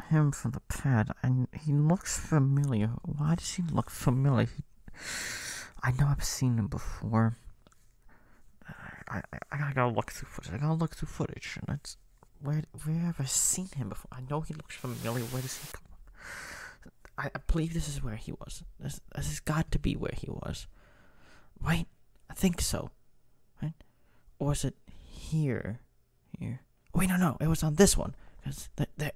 him from the pad, and he looks familiar. Why does he look familiar? I know I've seen him before. I gotta look through footage. And it's where have I seen him before? I know he looks familiar. Where does he come from? I believe this is where he was. This has got to be where he was, right? I think so, right? Or is it here? Here. Wait, no, it was on this one. Cause there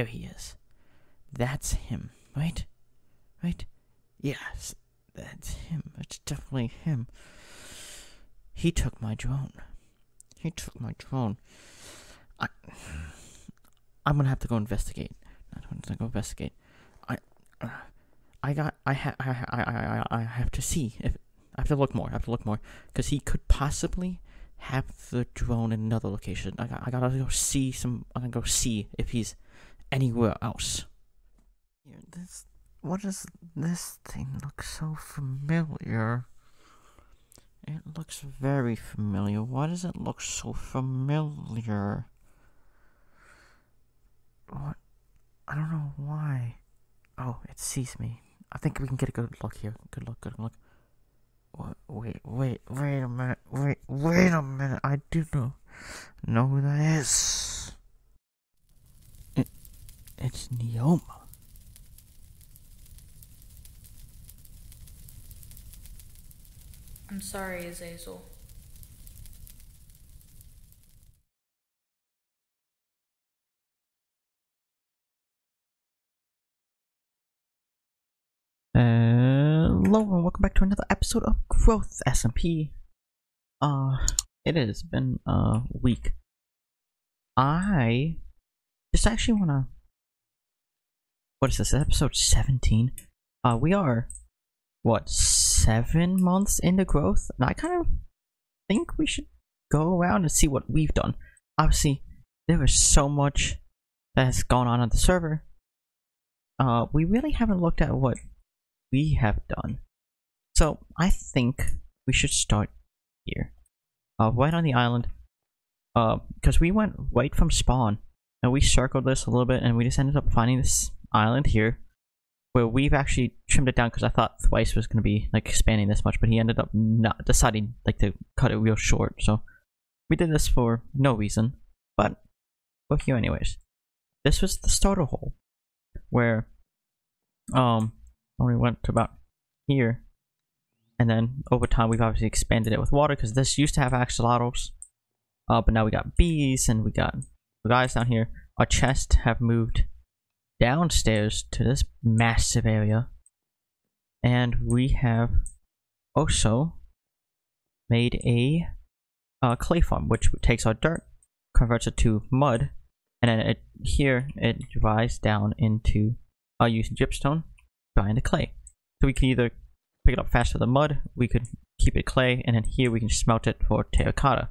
he is. That's him, right? Right? Yes, that's him. It's definitely him. He took my drone. I'm gonna have to go investigate. I'm gonna go investigate. I have to see if I have to look more. Because he could possibly have the drone in another location. I gotta go see I'm gonna go see if he's anywhere else. Here, what does this thing look so familiar? It looks very familiar. Why does it look so familiar? What? I don't know why. Oh, it sees me. I think we can get a good look here. Good look. Wait a minute. Wait a minute. I do know who that is. It's Neoma. I'm sorry, Azazel. Hello and welcome back to another episode of GrowthSMP. It has been a week. I just actually wanna... What is this? Episode 17? We are, what, 7 months into growth? And I kind of think we should go around and see what we've done. Obviously, there is so much that has gone on the server. We really haven't looked at what we have done. So I think we should start here. Right on the island. Because we went right from spawn. And we circled this a little bit and we just ended up finding this island here. Where we've actually trimmed it down because I thought Thrice was going to be like expanding this much. But he ended up not deciding like to cut it real short. So we did this for no reason. But we're here anyways. This was the starter hole. Where we went to about here, and then over time we've obviously expanded it with water because this used to have axolotls, but now we got bees and we got the guys down here. Our chests have moved downstairs to this massive area, and we have also made a clay farm, which takes our dirt, converts it to mud, and then it dries down into using gypstone, drying the clay. So we can either pick it up faster than mud, we could keep it clay, and then here we can smelt it for terracotta.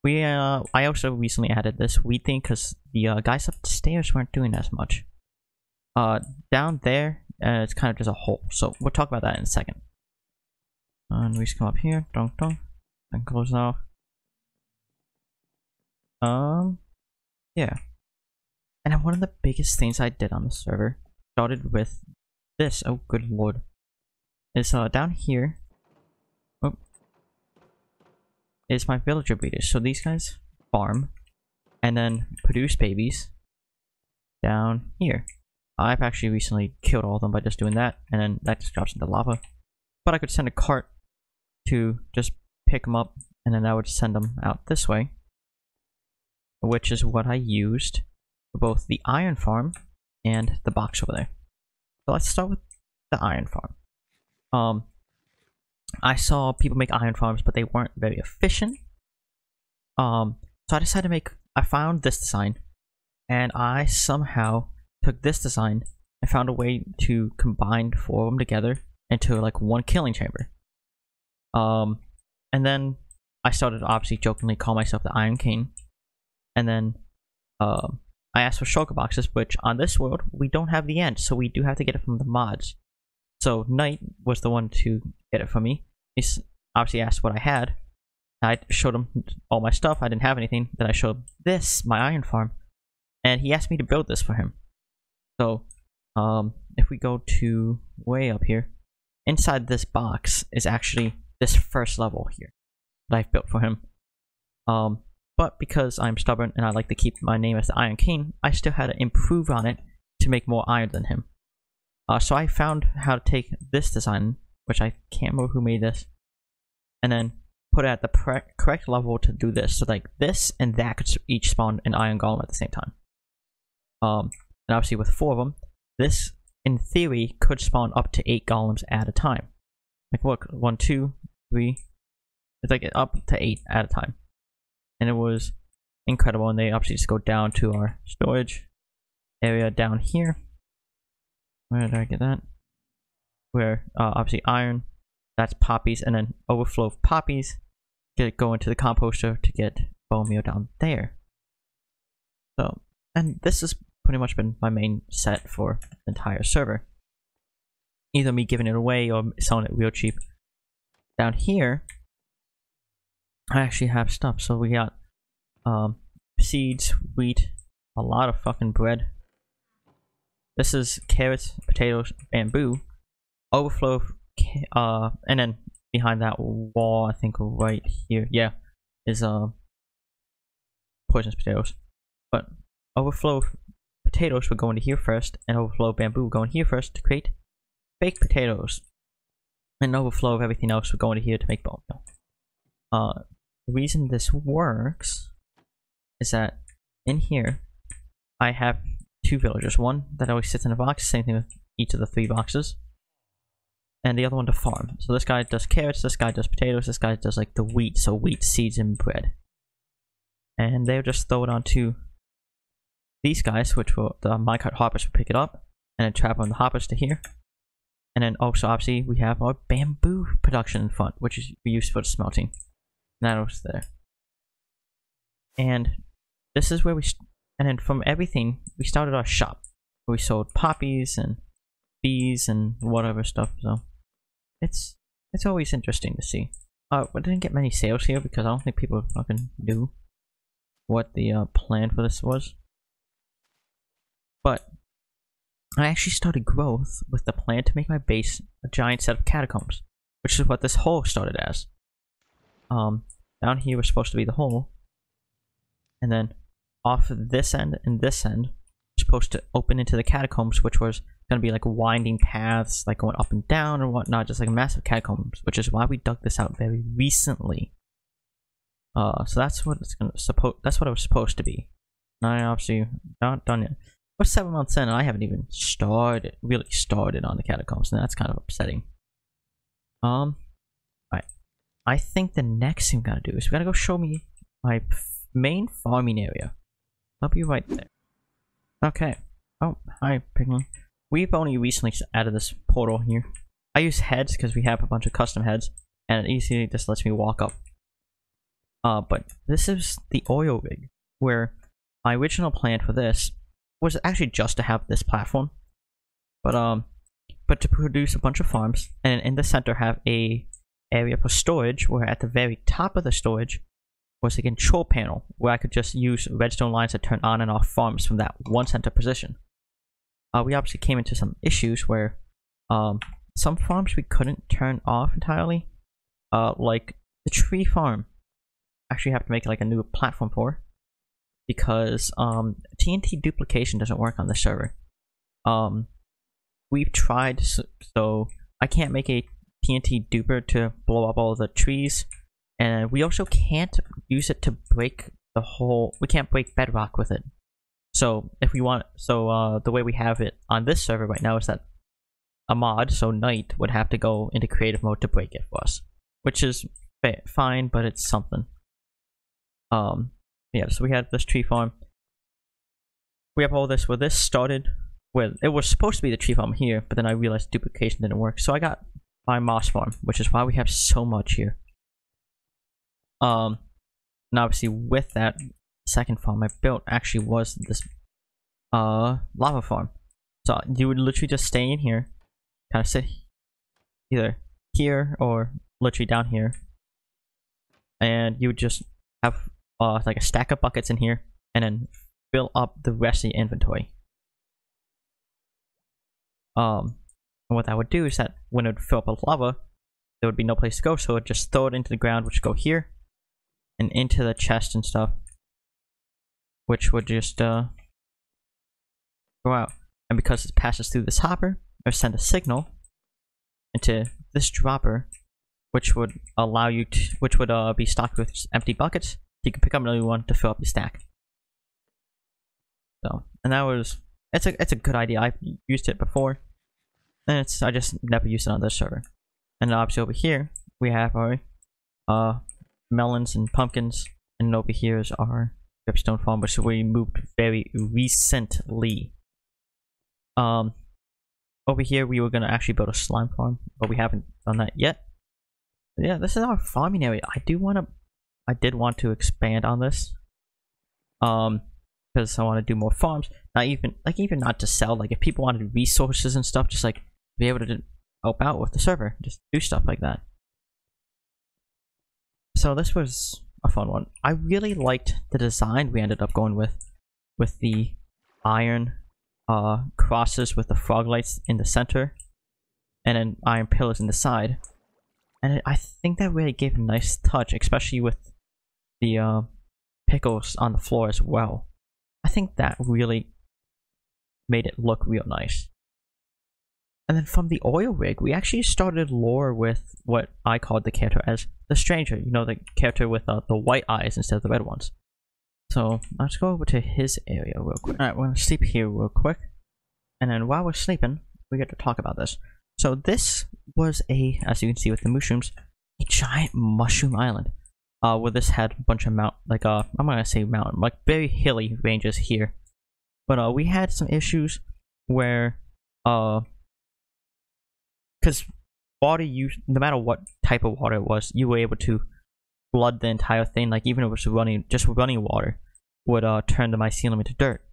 I also recently added this wheat thing because the guys upstairs weren't doing as much. Down there, it's kind of just a hole, so we'll talk about that in a second. And we just come up here, and close it off. Yeah. And then one of the biggest things I did on the server started with this. Oh, good lord. Is down here. Oh. Is my villager breeders. So these guys farm and then produce babies down here. I've actually recently killed all of them by just doing that, and then that just drops into lava. But I could send a cart to just pick them up, and then I would send them out this way, which is what I used for both the iron farm and the box over there. So let's start with the iron farm. I saw people make iron farms, but they weren't very efficient. So I decided to I found this design, and I somehow took this design and found a way to combine 4 of them together into like one killing chamber. And then I started obviously jokingly call myself the Iron King, and then I asked for shulker boxes, which on this world we don't have the end, so we do have to get it from the mods. So Knight was the one to get it for me. He obviously asked what I had. I showed him all my stuff. I didn't have anything. Then I showed this, my iron farm, and he asked me to build this for him. So, if we go to way up here, inside this box is actually this first level here that I've built for him. But because I'm stubborn and I like to keep my name as the Iron King, I still had to improve on it to make more iron than him. So I found how to take this design, which I can't remember who made this, and then put it at the correct level to do this. So like this and that could each spawn an iron golem at the same time. And obviously with 4 of them, this in theory could spawn up to 8 golems at a time. Like look, 1, 2, 3. It's like up to 8 at a time. And it was incredible. And they obviously just go down to our storage area down here. Where did I get that? Where obviously iron, that's poppies, and then overflow of poppies go into the composter to get bone meal down there. So, and this has pretty much been my main set for the entire server. Either me giving it away or selling it real cheap. Down here, I actually have stuff. So we got seeds, wheat, a lot of fucking bread. This is carrots, potatoes, bamboo, overflow, and then behind that wall, I think right here, yeah, is poisonous potatoes. But overflow potatoes would go into here first, and overflow bamboo would go in here first to create baked potatoes. And overflow of everything else would go into here to make bone meal. The reason this works is that in here, I have 2 villagers. One that always sits in a box, same thing with each of the 3 boxes. And the other one to farm. So this guy does carrots, this guy does potatoes, this guy does like the wheat, so wheat, seeds, and bread. And they'll just throw it onto these guys, which will, the minecart hoppers will pick it up, and then trap on the hoppers to here. And then also obviously we have our bamboo production in front, which is used for the smelting. And that was there. And this is where we, and then from everything, we started our shop. Where we sold poppies and bees and whatever stuff, so it's always interesting to see. We didn't get many sales here because I don't think people fucking knew what the plan for this was. But I actually started growth with the plan to make my base a giant set of catacombs, which is what this hole started as. Down here was supposed to be the hole, and then off of this end and this end supposed to open into the catacombs, which was going to be like winding paths, like going up and down and whatnot, just like massive catacombs, which is why we dug this out very recently. So that's what it's gonna that's what it was supposed to be. And I obviously not done yet. We're 7 months in and I haven't even really started on the catacombs, and that's kind of upsetting. Alright. I think the next thing we gotta do is we gotta go show me my main farming area. I'll be right there. Okay. Oh, hi, Piglin. We've only recently added this portal here. I use heads because we have a bunch of custom heads, and it easily just lets me walk up. But this is the oil rig, where my original plan for this was actually just to have this platform, but to produce a bunch of farms, and in the center have a area for storage, where at the very top of the storage was a control panel where I could just use redstone lines to turn on and off farms from that one center position. We obviously came into some issues where some farms we couldn't turn off entirely, like the tree farm. Actually have to make like a new platform for, because TNT duplication doesn't work on the server. We've tried, so I can't make a TNT duper to blow up all the trees, and we also can't use it to break the whole, we can't break bedrock with it. So if we want, so the way we have it on this server right now is that a mod, so Knight, would have to go into creative mode to break it for us, which is fine, but it's something. Yeah, so we had this tree farm. We have all this where this started, where it was supposed to be the tree farm here, but then I realized duplication didn't work, so I got my moss farm, which is why we have so much here. And obviously with that second farm I built actually was this lava farm. So you would literally just stay in here, kind of sit either here or literally down here, and you would just have like a stack of buckets in here, and then fill up the rest of your inventory. And what that would do is that when it would fill up with lava, there would be no place to go, so it would just throw it into the ground, which would go here, and into the chest and stuff, which would just go out. And because it passes through this hopper, it would send a signal into this dropper, which would allow you to, which would be stocked with empty buckets. You can pick up another one to fill up your stack. So, and that was, it's a good idea. I've used it before, and I just never used it on this server. And obviously over here we have our melons and pumpkins, and over here is our dripstone farm, which we moved very recently. Over here we were gonna actually build a slime farm, but we haven't done that yet. But yeah, this is our farming area. I did want to expand on this, because I want to do more farms. Not even not to sell. Like if people wanted resources and stuff, just like be able to help out with the server, just do stuff like that. So this was a fun one. I really liked the design we ended up going with the iron crosses with the frog lights in the center, and then iron pillars in the side. And I think that really gave a nice touch, especially with the pickles on the floor as well. I think that really made it look real nice. And then from the oil rig, we actually started lore with what I called the character as the stranger. You know, the character with the white eyes instead of the red ones. So let's go over to his area real quick. Alright, we're gonna sleep here real quick. And then while we're sleeping, we get to talk about this. So this was as you can see with the mushrooms, a giant mushroom island. Where this had a bunch of I'm gonna say mountain, like very hilly ranges here. But we had some issues where because water, no matter what type of water it was, you were able to flood the entire thing. Like even if it was just running water would turn the mycelium into dirt.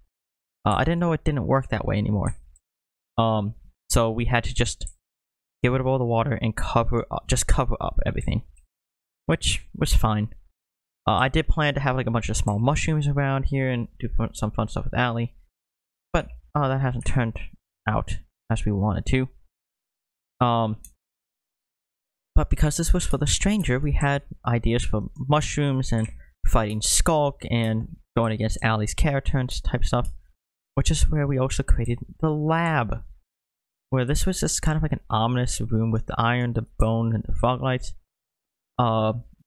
I didn't know it didn't work that way anymore. So we had to just get rid of all the water and cover up everything, which was fine. I did plan to have like a bunch of small mushrooms around here and do some fun stuff with Allie, but that hasn't turned out as we wanted to. But because this was for the stranger, we had ideas for mushrooms and fighting Skulk and going against Allie's character and type stuff, which is where we also created the lab, where this was just kind of like an ominous room with the iron, the bone, and the frog lights.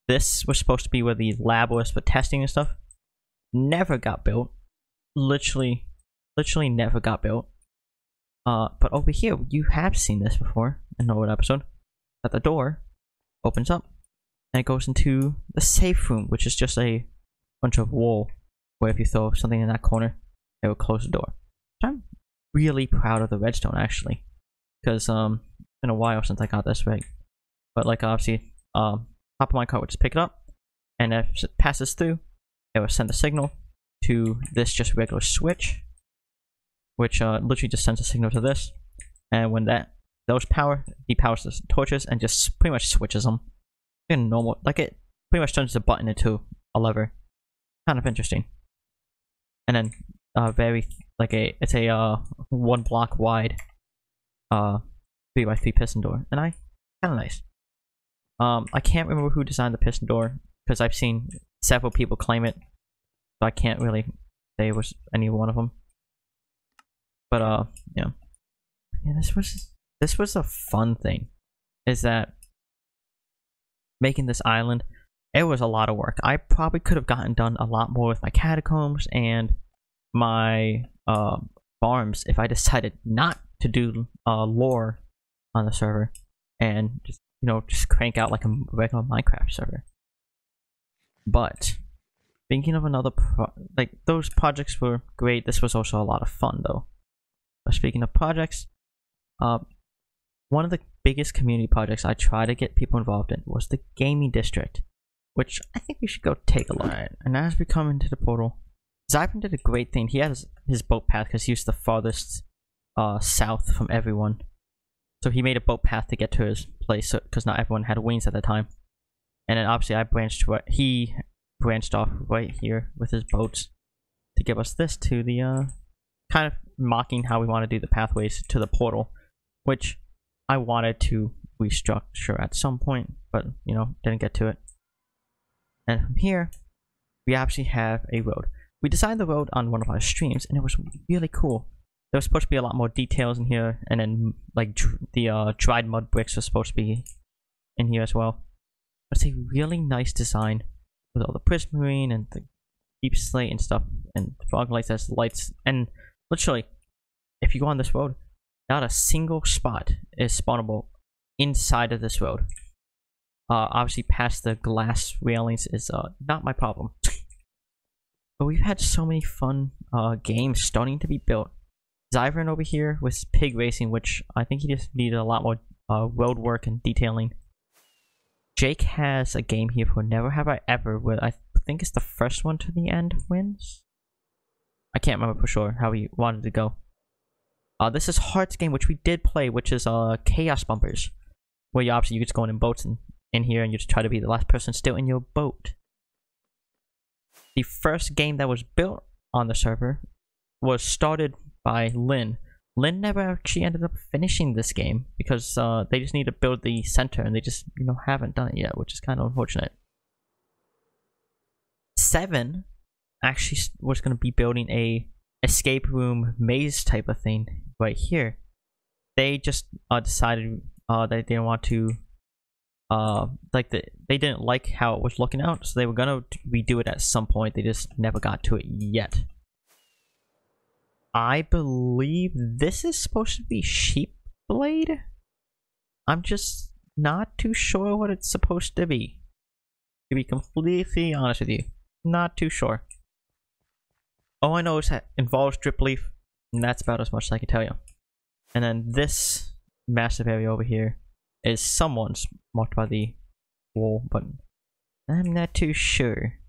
This was supposed to be where the lab was for testing and stuff. Never got built. Literally never got built. But over here, you have seen this before in an old episode, that the door opens up and it goes into the safe room, which is just a bunch of wool, where if you throw something in that corner, it will close the door. So I'm really proud of the redstone, actually, because it's been a while since I got this rig. But like obviously, top of my car would just pick it up, and if it passes through, it will send a signal to this just regular switch, which literally just sends a signal to this, and when those power, depowers the torches and just pretty much switches them. In normal, like it pretty much turns the button into a lever. Kind of interesting. And then it's a 1 block wide 3x3 piston door, and kind of nice. I can't remember who designed the piston door because I've seen several people claim it, so I can't really say it was any one of them. But yeah, this was a fun thing. Is that making this island? It was a lot of work. I probably could have gotten done a lot more with my catacombs and my farms if I decided not to do lore on the server and just crank out like a regular Minecraft server. But thinking of another those projects were great. This was also a lot of fun though. But speaking of projects, one of the biggest community projects I try to get people involved in was the gaming district, which I think we should go take a look at. And as we come into the portal, Zypern did a great thing. He has his boat path because he was the farthest south from everyone. So he made a boat path to get to his place because not everyone had wings at the time. And then obviously he branched off right here with his boats to give us this to the kind of mocking how we want to do the pathways to the portal, which I wanted to restructure at some point, but you know, didn't get to it. And from here, we actually have a road. We designed the road on one of our streams, and it was really cool. There was supposed to be a lot more details in here, and then like the dried mud bricks were supposed to be in here as well. But it's a really nice design with all the prismarine and the deep slate and stuff, and fog lights as lights. And literally, if you go on this road, not a single spot is spawnable inside of this road. Obviously, past the glass railings is not my problem. But we've had so many fun games starting to be built. Zyvern over here with pig racing, which I think he just needed a lot more road work and detailing. Jake has a game here for Never Have I Ever, where I think it's the first one to the end wins. I can't remember for sure how he wanted to go. This is Heart's game, which we did play, which is Chaos Bumpers, where you obviously just go in boats and in here and you just try to be the last person still in your boat. The first game that was built on the server was started by Lynn. Lynn never actually ended up finishing this game because they just need to build the center and they just, you know, haven't done it yet, which is kind of unfortunate. 7 actually was going to be building a escape room maze type of thing right here. They just decided that they didn't want to they didn't like how it was looking out, so they were gonna redo it at some point. They just never got to it yet. I believe this is supposed to be Sheepblade. I'm just not too sure what it's supposed to be. To be completely honest with you, not too sure. All I know is that it involves drip leaf, and that's about as much as I can tell you. And then this massive area over here is someone's marked by the wall, but I'm not too sure.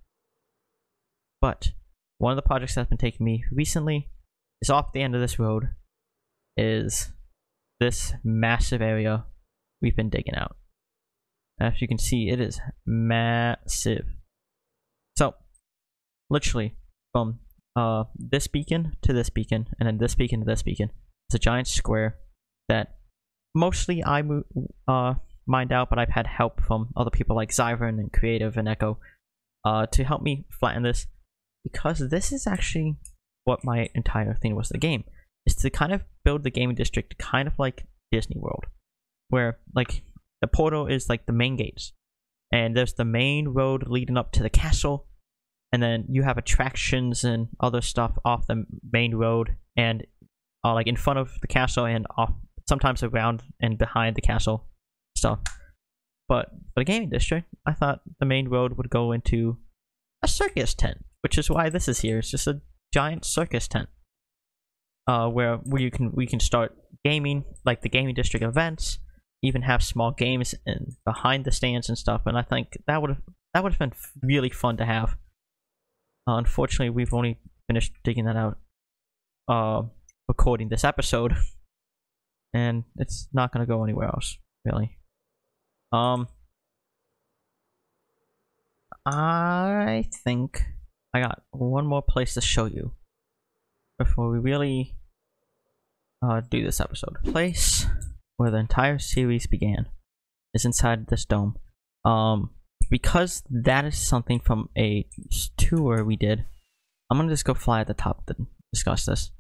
But one of the projects that's been taking me recently is off the end of this road is this massive area we've been digging out. As you can see, it is massive. So literally from this beacon to this beacon, and then this beacon to this beacon, it's a giant square that mostly I mined out, but I've had help from other people like Zyvern and Creative and Echo to help me flatten this, because this is actually what my entire thing was the game, is to kind of build the gaming district kind of like Disney World, where like the portal is like the main gates, and there's the main road leading up to the castle, and then you have attractions and other stuff off the main road and like in front of the castle and off, sometimes around and behind the castle stuff. But for the gaming district, I thought the main road would go into a circus tent, which is why this is here. It's just a giant circus tent where we can start gaming, like the gaming district events, even have small games and behind the stands and stuff. And I think that would have been really fun to have. Unfortunately, we've only finished digging that out, recording this episode, and it's not gonna go anywhere else, really. I think I got one more place to show you before we really do this episode. The place where the entire series began is inside this dome. Because that is something from a tour we did, I'm gonna just go fly at the top to discuss this.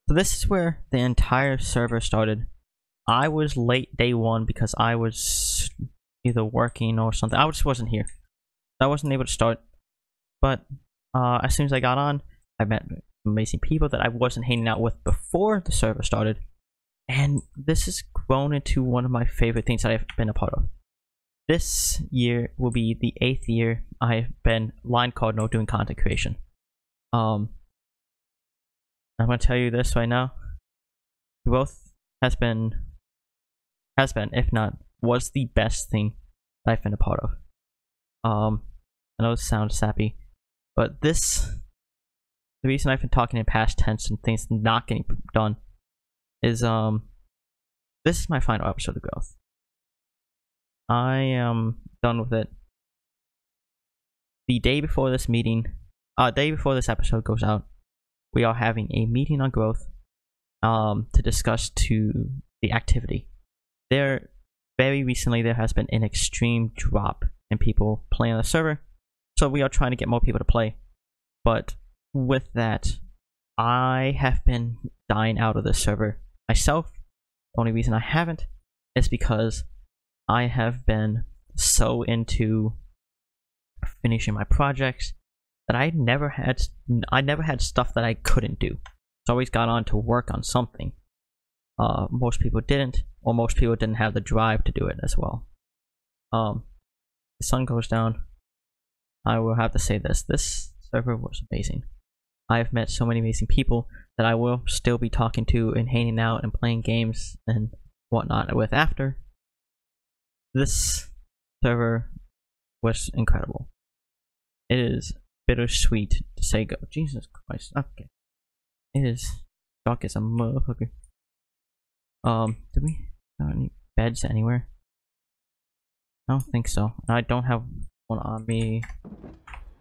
So this is where the entire server started. I was late day one because I was either working or something. I just wasn't here. I wasn't able to start. But as soon as I got on, I met amazing people that I wasn't hanging out with before the server started. And this has grown into one of my favorite things that I've been a part of. This year will be the 8th year I've been LinedCardinal doing content creation. I'm gonna tell you this right now. Growth has been, if not, was the best thing that I've been a part of. I know this sounds sappy, but the reason I've been talking in past tense and things not getting done is, this is my final episode of Growth. I am done with it. The day before this meeting, day before this episode goes out, we are having a meeting on growth to discuss to the activity. Very recently there has been an extreme drop in people playing on the server, so we are trying to get more people to play. But with that, I have been dying out of the server myself. The only reason I haven't is because I have been so into finishing my projects that I never had stuff that I couldn't do. I always got on to work on something. Most people didn't, or most people didn't have the drive to do it as well. The sun goes down. I will have to say this server was amazing. I've met so many amazing people that I will still be talking to and hanging out and playing games and whatnot with after. This server was incredible. It is bittersweet to say go. Jesus Christ. Okay. It is dark as a motherfucker. Do we have any beds anywhere? I don't think so. I don't have one on me.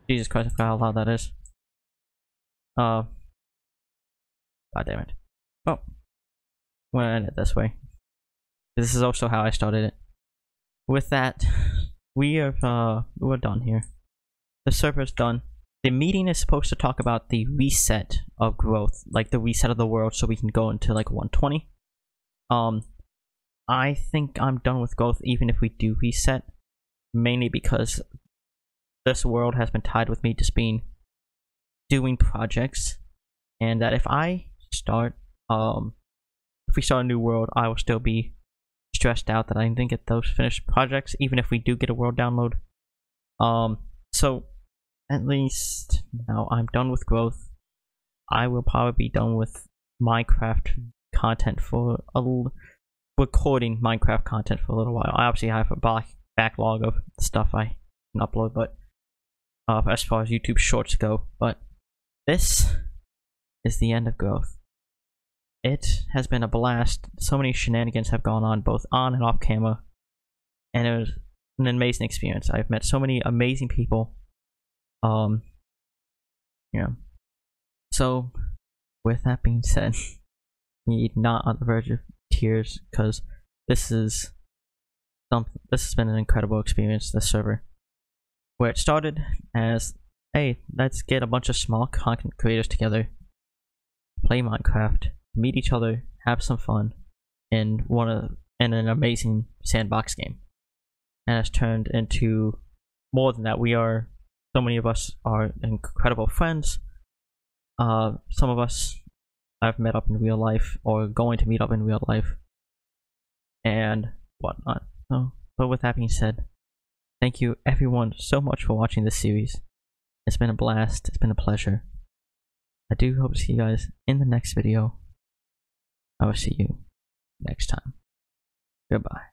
Jesus Christ, I forgot how loud that is. God damn it. Oh. I'm gonna end it this way. This is also how I started it. With that, we're done here. The server's done. The meeting is supposed to talk about the reset of growth, like the reset of the world, so we can go into like 120. I think I'm done with growth even if we do reset, mainly because this world has been tied with me just doing projects, and that if I start if we start a new world, I will still be stressed out that I didn't get those finished projects, even if we do get a world download. So at least now I'm done with growth. I will probably be done with Minecraft content for recording Minecraft content for a little while. I obviously have a backlog of stuff I can upload, but as far as YouTube shorts go, but this is the end of growth. It has been a blast. So many shenanigans have gone on both on and off camera, and it was an amazing experience. I've met so many amazing people. Yeah. So with that being said, you're not on the verge of tears, because this has been an incredible experience, this server. Where it started as, hey, let's get a bunch of small content creators together, play Minecraft, meet each other, have some fun in an amazing sandbox game. And it's turned into more than that. So many of us are incredible friends. Some of us I've met up in real life, or going to meet up in real life, and whatnot. But with that being said, thank you everyone so much for watching this series. It's been a blast. It's been a pleasure. I do hope to see you guys in the next video. I will see you next time. Goodbye.